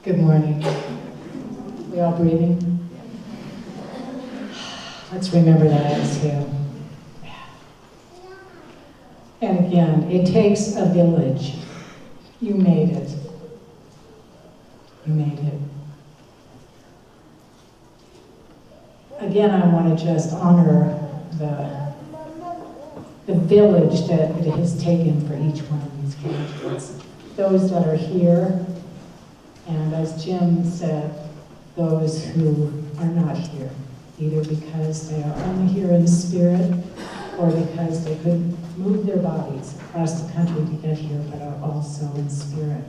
Good morning. We all breathing? Let's remember that exhale. And again, it takes a village. You made it. You made it. Again, I want to just honor the village that it has taken for each one of these graduates. Those that are here, and as Jim said, those who are not here, either because they are only here in spirit or because they couldn't move their bodies across the country to get here, but are also in spirit.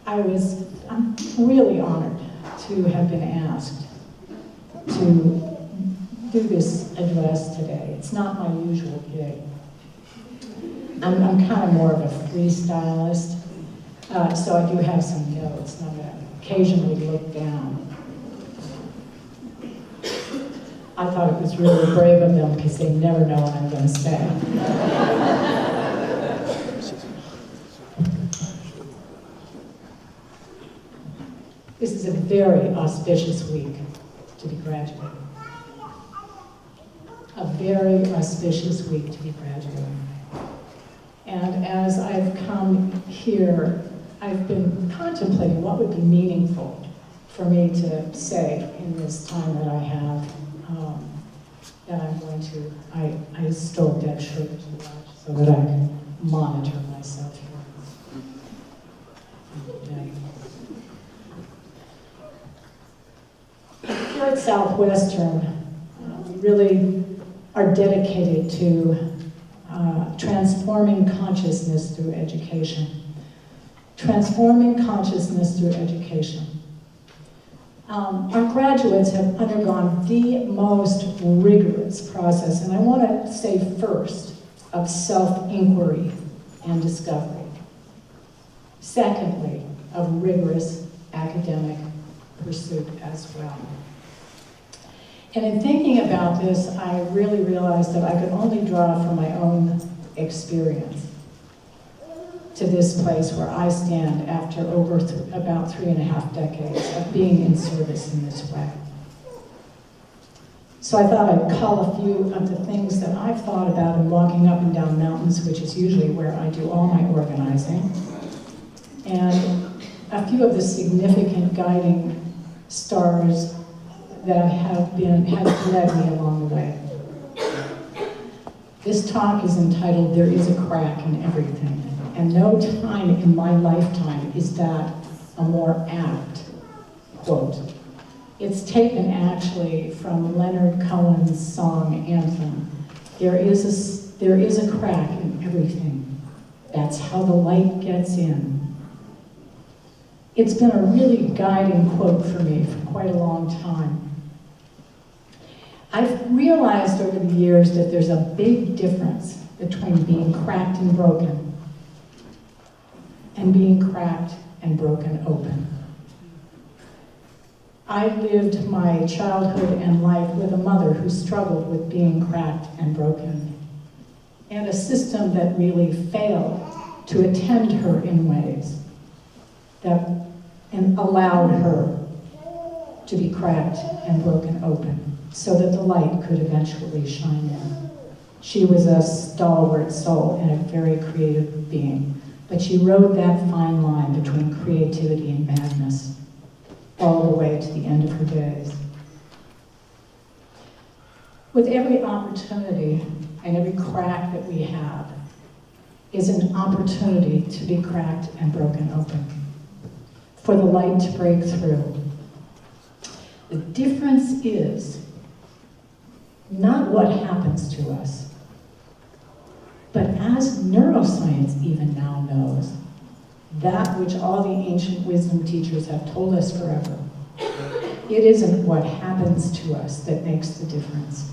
I'm really honored to have been asked to do this address today. It's not my usual gig. I'm kind of more of a freestylist, so I do have some notes, and I'm going to occasionally look down. I thought it was really brave of them because they never know what I'm going to say. This is a very auspicious week to be graduating. A very auspicious week to be graduating. And as I've come here, I've been contemplating what would be meaningful for me to say in this time that I have. That I'm going to, I stole Deb Schroeder's watch so that I can monitor myself here. Here at Southwestern, we really are dedicated to transforming consciousness through education. Transforming consciousness through education. Our graduates have undergone the most rigorous process, and I want to say first, of self-inquiry and discovery. Secondly, of rigorous academic pursuit as well. And in thinking about this, I really realized that I could only draw from my own experience to this place where I stand after over about 3.5 decades of being in service in this way. So I thought I'd call a few of the things that I've thought about in walking up and down mountains, which is usually where I do all my organizing, and a few of the significant guiding stars that have led me along the way. This talk is entitled, "There is a crack in everything." And no time in my lifetime is that a more apt quote. It's taken actually from Leonard Cohen's song Anthem. There is a crack in everything. That's how the light gets in. It's been a really guiding quote for me for quite a long time. I've realized over the years that there's a big difference between being cracked and broken and being cracked and broken open. I lived my childhood and life with a mother who struggled with being cracked and broken, and a system that really failed to attend her in ways that allowed her to be cracked and broken open so that the light could eventually shine in. She was a stalwart soul and a very creative being. But she rode that fine line between creativity and madness all the way to the end of her days. With every opportunity and every crack that we have is an opportunity to be cracked and broken open, for the light to break through. The difference is not what happens to us, but as neuroscience even now knows, that which all the ancient wisdom teachers have told us forever, it isn't what happens to us that makes the difference.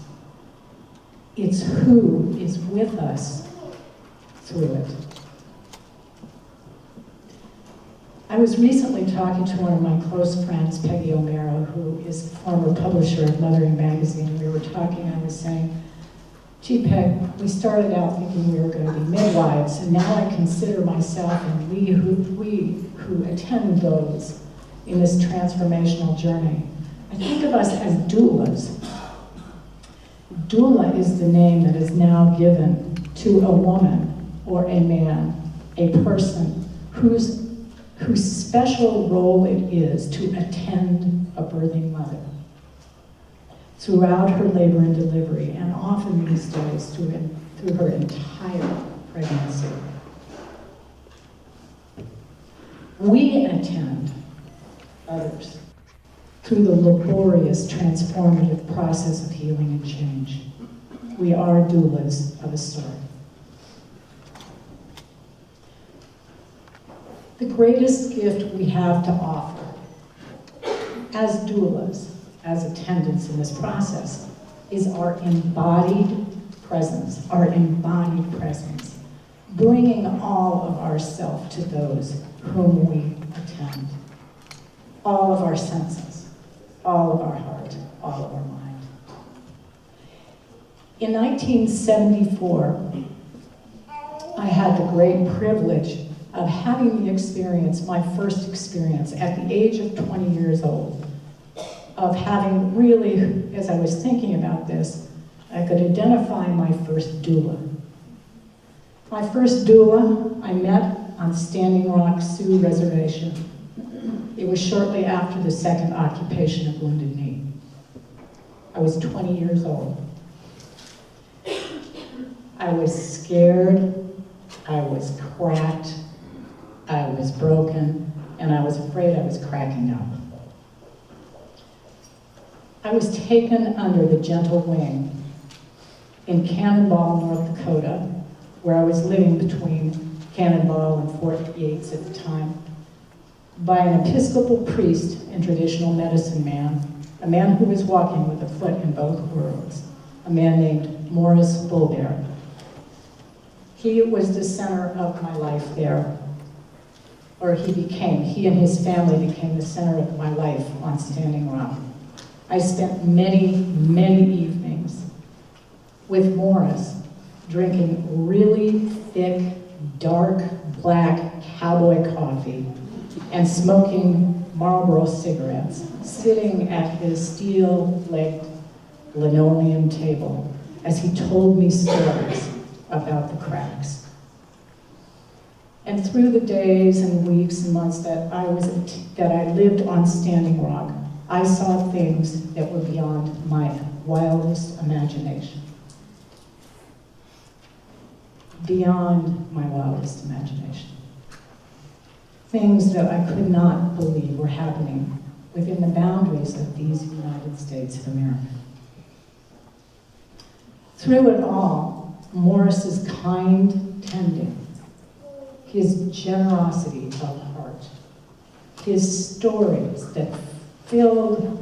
It's who is with us through it. I was recently talking to one of my close friends, Peggy O'Mara, who is the former publisher of Mothering Magazine, and we were talking, I was saying, Gee, Peg, we started out thinking we were going to be midwives, and now I consider myself and we who attend those in this transformational journey. I think of us as doulas. Doula is the name that is now given to a woman or a man, a person whose special role it is to attend a birthing mother throughout her labor and delivery, and often these days through her entire pregnancy. We attend others through the laborious, transformative process of healing and change. We are doulas of a story. The greatest gift we have to offer as doulas, as attendants in this process, is our embodied presence, bringing all of ourself to those whom we attend, all of our senses, all of our heart, all of our mind. In 1974, I had the great privilege of having the experience, my first experience, at the age of 20 years old, of having really, as I was thinking about this, I could identify my first doula. My first doula I met on Standing Rock Sioux Reservation. It was shortly after the second occupation of Wounded Knee. I was 20 years old. I was scared, I was cracked, I was broken, and I was afraid I was cracking up. I was taken under the gentle wing in Cannonball, North Dakota, where I was living between Cannonball and Fort Yates at the time, by an Episcopal priest and traditional medicine man, a man who was walking with a foot in both worlds, a man named Morris Bulbear. He was the center of my life there, or he and his family became the center of my life on Standing Rock. I spent many, many evenings with Morris drinking really thick, dark, black cowboy coffee and smoking Marlboro cigarettes, sitting at his steel-legged linoleum table as he told me stories about the cracks. And through the days and weeks and months that I lived on Standing Rock, I saw things that were beyond my wildest imagination. Beyond my wildest imagination. Things that I could not believe were happening within the boundaries of these United States of America. Through it all, Morris's kind tending, his generosity of heart, his stories that filled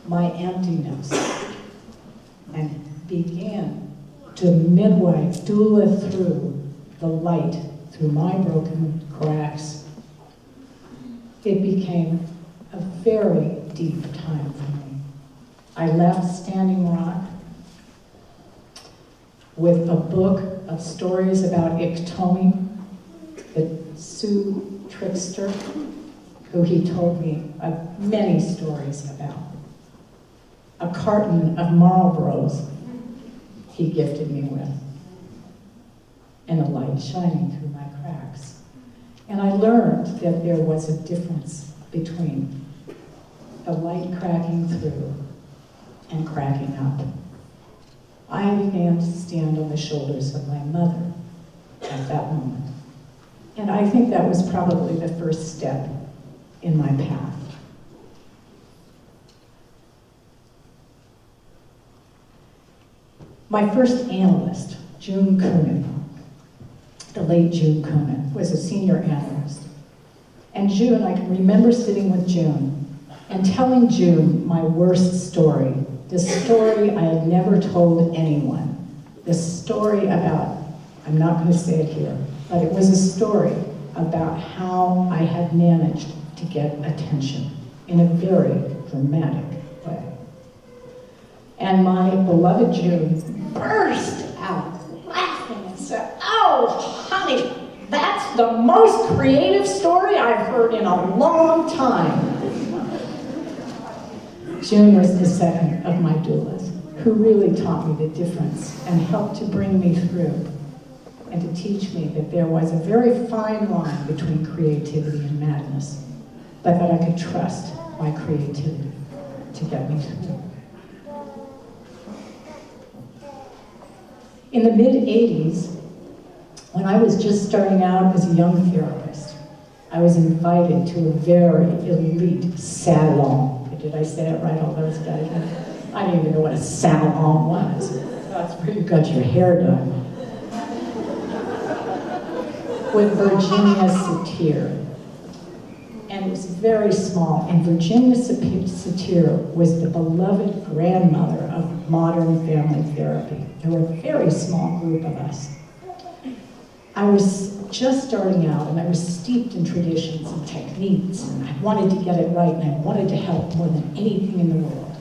my emptiness and began to midwife, doula through the light, through my broken cracks. It became a very deep time for me. I left Standing Rock with a book of stories about Iktomi, the Sioux trickster, who he told me many stories about. A carton of Marlboros he gifted me with, and a light shining through my cracks. And I learned that there was a difference between the light cracking through and cracking up. I began to stand on the shoulders of my mother at that moment. And I think that was probably the first step in my path. My first analyst, June Coonan, the late June Coonan, was a senior analyst. And June, I can remember sitting with June and telling June my worst story, the story I had never told anyone, the story about, I'm not going to say it here, but it was a story about how I had managed to get attention in a very dramatic way. And my beloved June burst out laughing and said, "Oh, honey, that's the most creative story I've heard in a long time." June was the second of my doulas, who really taught me the difference and helped to bring me through and to teach me that there was a very fine line between creativity and madness, but that I could trust my creativity to get me through. In the mid-'80s, when I was just starting out as a young therapist, I was invited to a very elite salon. Did I say it right, all those guys? I didn't even know what a salon was. That's where you got your hair done. With Virginia Satir. And it was very small. And Virginia Satir was the beloved grandmother of modern family therapy. There were a very small group of us. I was just starting out, and I was steeped in traditions and techniques, and I wanted to get it right, and I wanted to help more than anything in the world.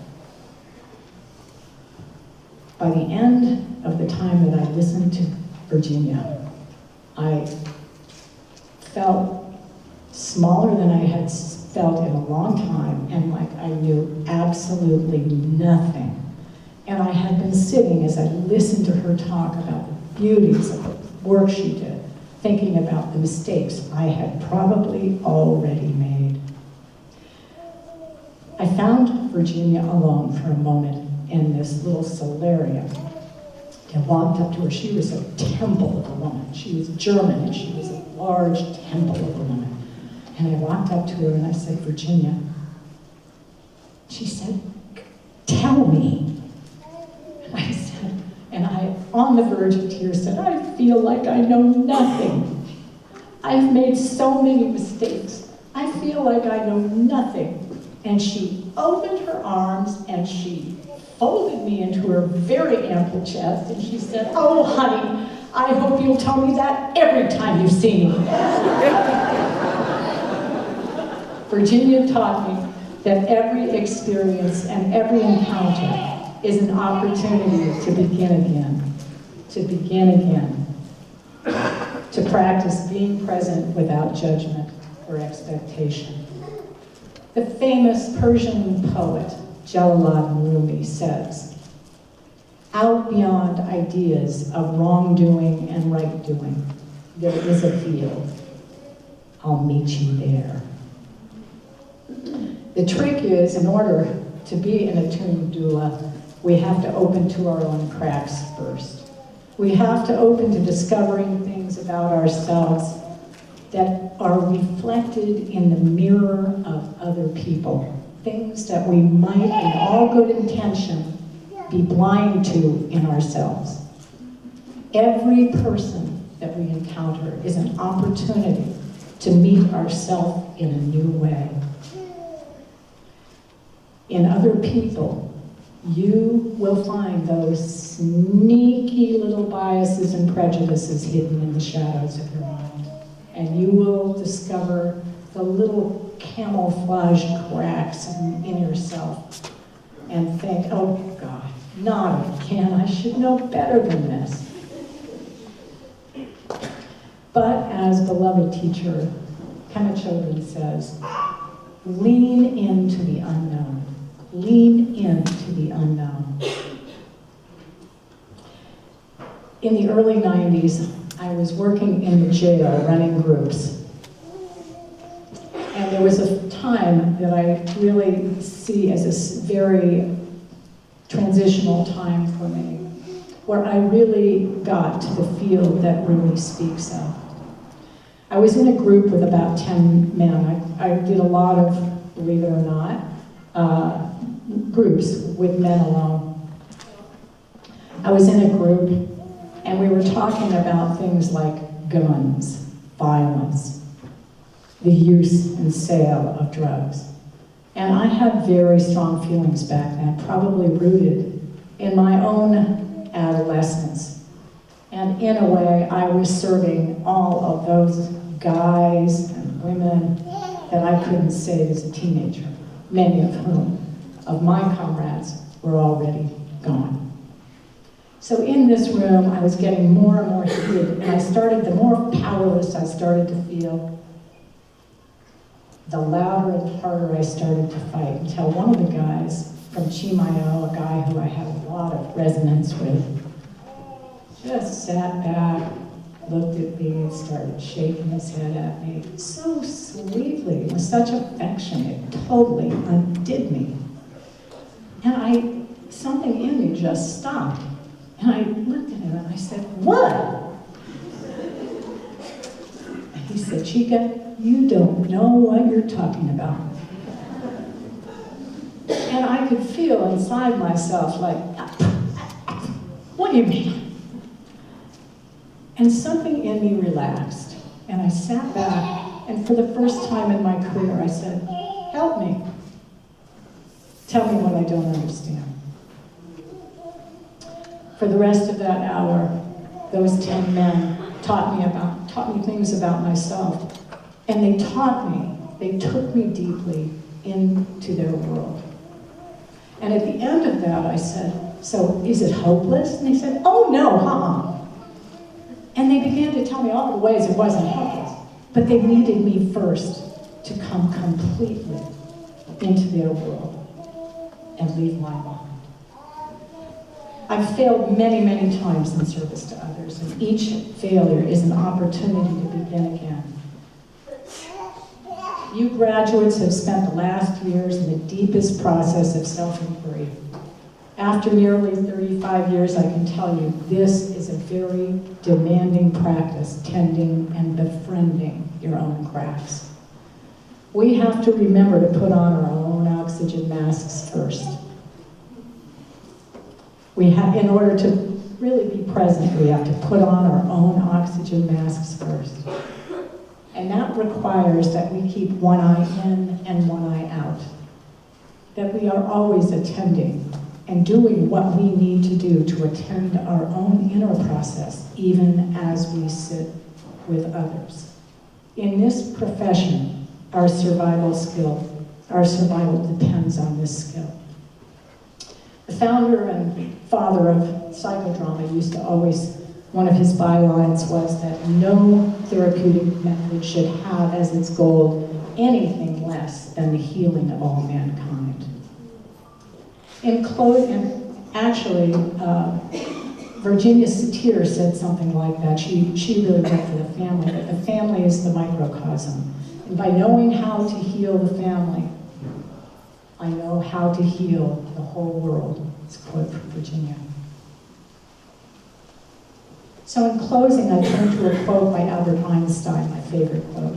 By the end of the time that I listened to Virginia, I felt smaller than I had felt in a long time, and like I knew absolutely nothing. And I had been sitting as I listened to her talk about the beauties of the work she did, thinking about the mistakes I had probably already made. I found Virginia alone for a moment in this little solarium. I walked up to her. She was a temple of a woman. She was German, and she was a large temple of a woman. And I walked up to her and I said, "Virginia." She said, "Tell me." And I said, and I, on the verge of tears, said, "I feel like I know nothing. I've made so many mistakes. I feel like I know nothing." And she opened her arms and she folded me into her very ample chest and she said, "Oh, honey, I hope you'll tell me that every time you see me." Virginia taught me that every experience and every encounter is an opportunity to begin again, to practice being present without judgment or expectation. The famous Persian poet Jalaluddin Rumi says, "Out beyond ideas of wrongdoing and right doing, there is a field. I'll meet you there." The trick is, in order to be an attuned doula, we have to open to our own cracks first. We have to open to discovering things about ourselves that are reflected in the mirror of other people, things that we might, in all good intention, be blind to in ourselves. Every person that we encounter is an opportunity to meet ourselves in a new way. In other people, you will find those sneaky little biases and prejudices hidden in the shadows of your mind. And you will discover the little camouflage cracks in yourself and think, "Oh God, not again, I should know better than this." But as beloved teacher Pema Chodron says, lean into the unknown. Lean into the unknown. In the early 90s, I was working in the jail running groups. And there was a time that I really see as a very transitional time for me, where I really got to the field that Rumi speaks of. I was in a group with about 10 men. I did a lot of, believe it or not, groups with men alone. I was in a group and we were talking about things like guns, violence, the use and sale of drugs. And I had very strong feelings back then, probably rooted in my own adolescence. And in a way, I was serving all of those guys and women that I couldn't save as a teenager, many of whom of my comrades were already gone. So in this room, I was getting more and more heated, and the more powerless I started to feel, the louder and harder I started to fight, until one of the guys from Chimayo, a guy who I had a lot of resonance with, just sat back, looked at me, and started shaking his head at me so sweetly, with such affection. It totally undid me. And something in me just stopped. And I looked at him and I said, "What?" And he said, "Chica, you don't know what you're talking about." And I could feel inside myself like, "What do you mean?" And something in me relaxed. And I sat back, and for the first time in my career, I said, "Help me. Tell me what I don't understand." For the rest of that hour, those 10 men taught me things about myself. And they took me deeply into their world. And at the end of that, I said, "So is it hopeless?" And they said, "Oh no, And they began to tell me all the ways it wasn't hopeless. But they needed me first to come completely into their world and leave mine behind. I've failed many, many times in service to others, and each failure is an opportunity to begin again. You graduates have spent the last years in the deepest process of self-inquiry. After nearly 35 years, I can tell you this is a very demanding practice, tending and befriending your own cracks. We have to remember to put on our own oxygen masks first. In order to really be present, we have to put on our own oxygen masks first. And that requires that we keep one eye in and one eye out. That we are always attending and doing what we need to do to attend our own inner process, even as we sit with others. In this profession, our survival depends on this skill. The founder and father of psychodrama used to always, one of his bylines was that no therapeutic method should have as its goal anything less than the healing of all mankind. Virginia Satir said something like that. She really went for the family, that the family is the microcosm. And by knowing how to heal the family, I know how to heal the whole world. It's a quote from Virginia. So in closing, I turn to a quote by Albert Einstein, my favorite quote.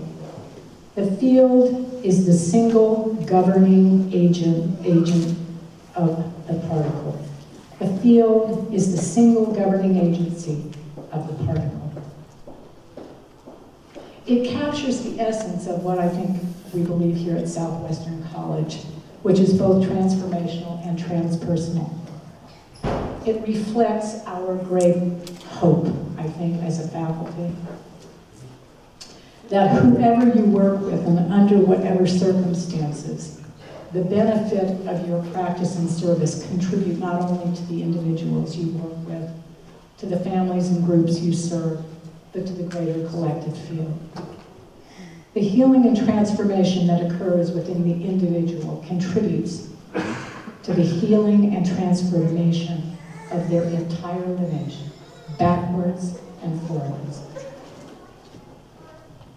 "The field is the single governing agent of the particle. The field is the single governing agency of the particle." It captures the essence of what I think we believe here at Southwestern College, which is both transformational and transpersonal. It reflects our great hope, I think, as a faculty, that whoever you work with and under whatever circumstances, the benefit of your practice and service contribute not only to the individuals you work with, to the families and groups you serve, but to the greater collective field. The healing and transformation that occurs within the individual contributes to the healing and transformation of their entire lineage, backwards and forwards.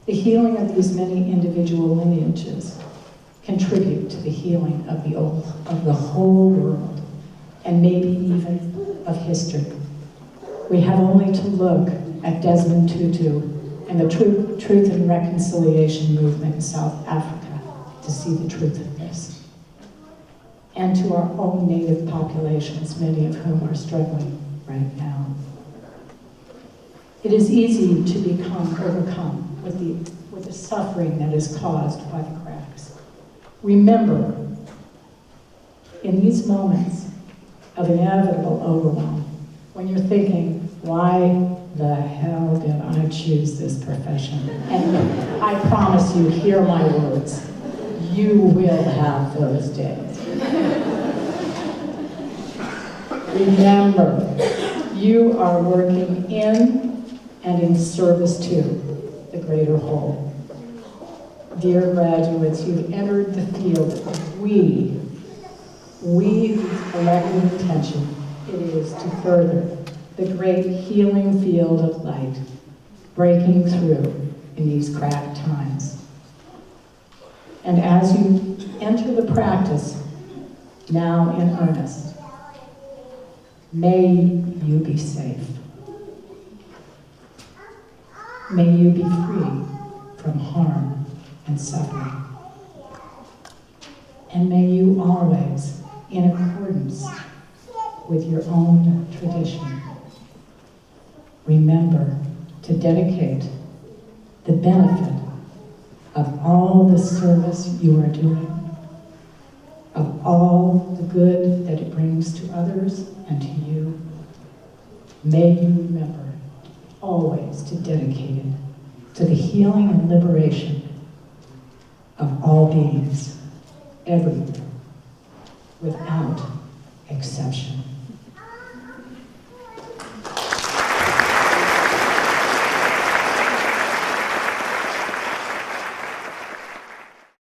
The healing of these many individual lineages contribute to the healing of the whole world, and maybe even of history. We have only to look at Desmond Tutu and the Truth and Reconciliation movement in South Africa to see the truth of this. And to our own native populations, many of whom are struggling right now. It is easy to become overcome with the suffering that is caused by the cracks. Remember, in these moments of inevitable overwhelm, when you're thinking, why the hell did I choose this profession? And I promise you, hear my words, you will have those days. Remember, you are working in and in service to the greater whole. Dear graduates, you've entered the field of we whose collective intention it is to further the great healing field of light, breaking through in these cracked times. And as you enter the practice, now in earnest, may you be safe. May you be free from harm and suffering. And may you always, in accordance with your own tradition, remember to dedicate the benefit of all the service you are doing, of all the good that it brings to others and to you. May you remember always to dedicate it to the healing and liberation of all beings, everywhere, without exception.